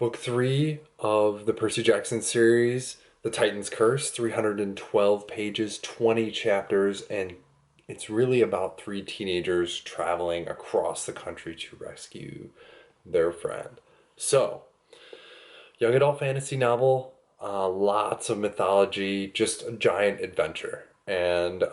Book three of the Percy Jackson series, The Titan's Curse, 312 pages, 20 chapters, and it's really about three teenagers traveling across the country to rescue their friend. So, young adult fantasy novel, lots of mythology, just a giant adventure. And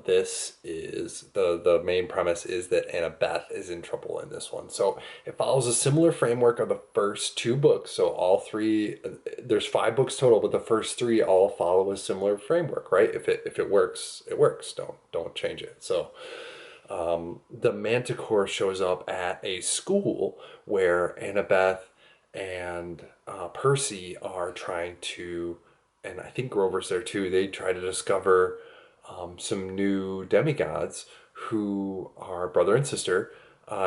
this is the main premise is that Annabeth is in trouble in this one. So it follows a similar framework of the first two books. So all three, there's five books total, but the first three all follow a similar framework, right? If it works, it works. Don't change it. So the Manticore shows up at a school where Annabeth and Percy are trying to, and I think Grover's there too. They try to discover some new demigods who are brother and sister.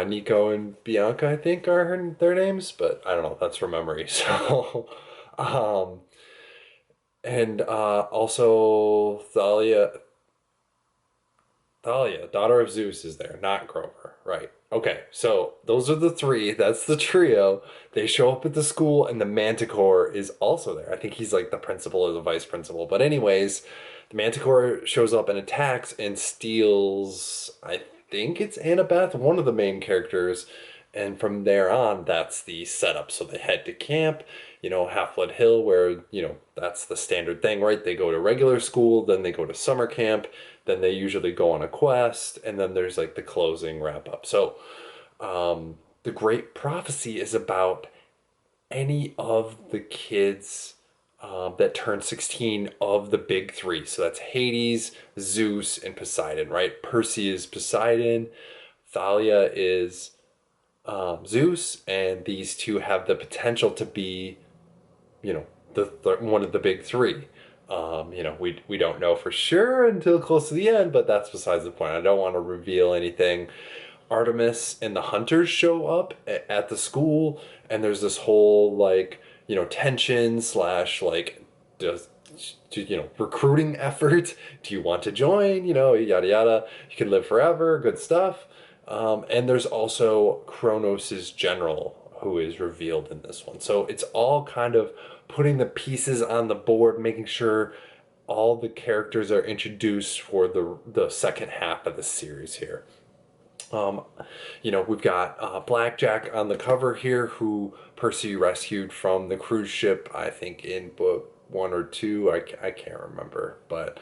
Nico and Bianca, I think, are their names, but I don't know. That's from memory. So, um, and also Thalia, daughter of Zeus, is there, not Grover. Right. Okay, so those are the three. That's the trio. They show up at the school, and the Manticore is also there. I think he's like the principal or the vice principal. But, anyways, the Manticore shows up and attacks and steals, I think it's Annabeth, one of the main characters. And from there on, that's the setup. So they head to camp, Half Blood Hill, where, that's the standard thing, right? They go to regular school, then they go to summer camp, then they usually go on a quest, and then there's like the closing wrap up. So the Great Prophecy is about any of the kids that turn 16 of the big three. So that's Hades, Zeus, and Poseidon, right? Percy is Poseidon, Thalia is Zeus, and these two have the potential to be, the one of the big three. We don't know for sure until close to the end, but that's besides the point. I don't want to reveal anything. Artemis and the hunters show up at the school, and there's this whole like tension slash like just recruiting effort. Do you want to join? Yada yada. You can live forever. Good stuff. And there's also Kronos' general who is revealed in this one. So it's all kind of putting the pieces on the board, making sure all the characters are introduced for the second half of the series here. We've got Blackjack on the cover here, who Percy rescued from the cruise ship, I think in book one or two. I can't remember. But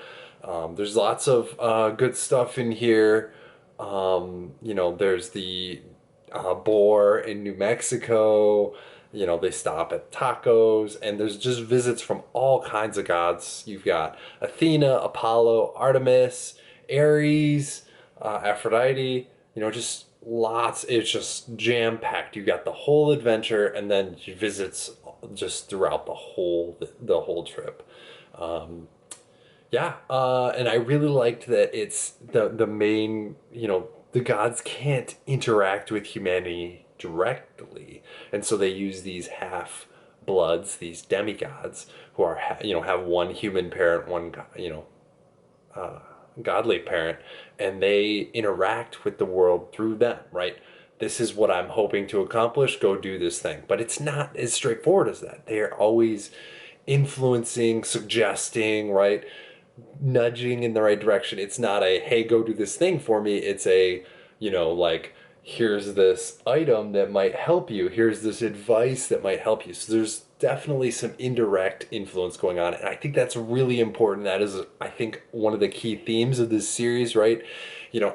there's lots of good stuff in here. There's the boar in New Mexico. They stop at tacos, and there's just visits from all kinds of gods. You've got Athena, Apollo, Artemis, Aries, Aphrodite, just lots. It's just jam packed. You got the whole adventure, and then visits just throughout the whole trip. Yeah, and I really liked that it's the main, the gods can't interact with humanity directly, and so they use these half bloods, these demigods, who are have one human parent, one godly parent, and they interact with the world through them, right? This is what I'm hoping to accomplish. Go do this thing, but it's not as straightforward as that. They are always influencing, suggesting, right? Nudging in the right direction. It's not a, hey, go do this thing for me. It's a, like, here's this item that might help you. Here's this advice that might help you. So there's definitely some indirect influence going on. And I think that's really important. That is, I think, one of the key themes of this series, right?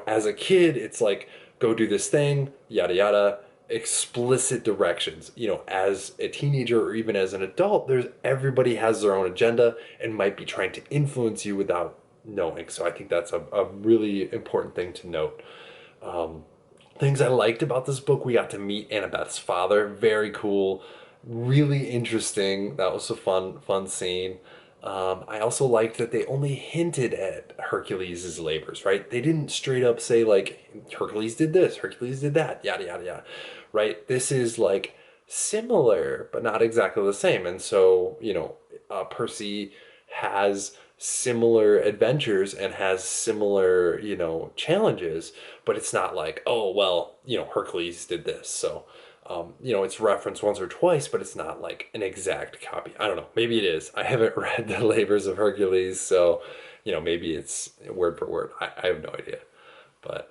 As a kid, it's like, go do this thing, yada, yada, explicit directions. As a teenager or even as an adult, everybody has their own agenda and might be trying to influence you without knowing. So I think that's a really important thing to note. Things I liked about this book: we got to meet Annabeth's father. Very cool, really interesting. That was a fun scene. I also liked that they only hinted at Hercules' labors, right? They didn't straight up say, like, Hercules did this, Hercules did that, yada, yada, yada, right? This is, like, similar, but not exactly the same. And so, Percy has similar adventures and has similar, challenges, but it's not like, oh, well, Hercules did this. So It's referenced once or twice, but it's not like an exact copy. I don't know. Maybe it is. I haven't read the Labors of Hercules, so maybe it's word for word. I have no idea. But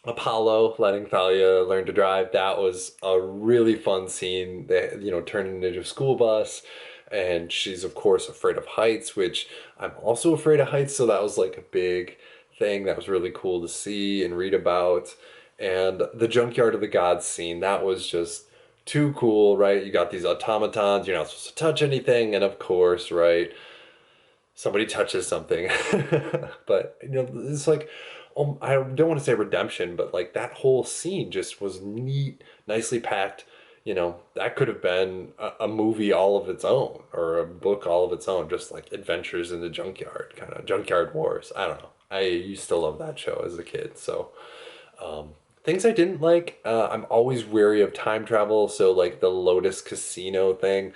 Apollo letting Thalia learn to drive, that was a really fun scene. They, turned into a school bus, and she's of course afraid of heights, which I'm also afraid of heights, so that was like a big thing that was really cool to see and read about. And the Junkyard of the Gods scene, that was just too cool, right? You got these automatons, you're not supposed to touch anything, and of course, right, somebody touches something. But it's like, I don't want to say redemption, but like that whole scene just was neat, nicely packed. That could have been a movie all of its own, or a book all of its own, just like Adventures in the Junkyard, kind of Junkyard Wars. I don't know. I used to love that show as a kid. So things I didn't like, I'm always wary of time travel. So like the Lotus Casino thing,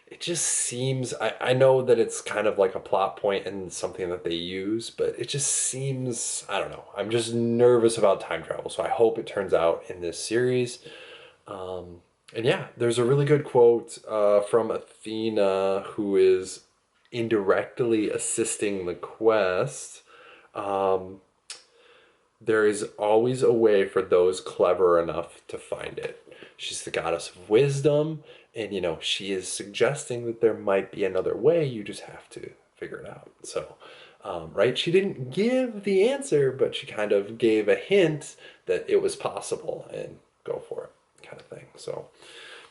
it just seems, I know that it's kind of like a plot point and something that they use, but it just seems, I don't know. I'm just nervous about time travel. So I hope it turns out in this series. And yeah, there's a really good quote from Athena, who is indirectly assisting the quest. There is always a way for those clever enough to find it. She's the goddess of wisdom, and she is suggesting that there might be another way. You just have to figure it out. So, right? She didn't give the answer, but she kind of gave a hint that it was possible, and go for it, kind of thing. So,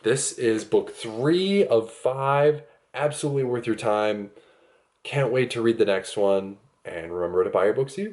this is book 3 of 5. Absolutely worth your time. Can't wait to read the next one. And remember to buy your books, you.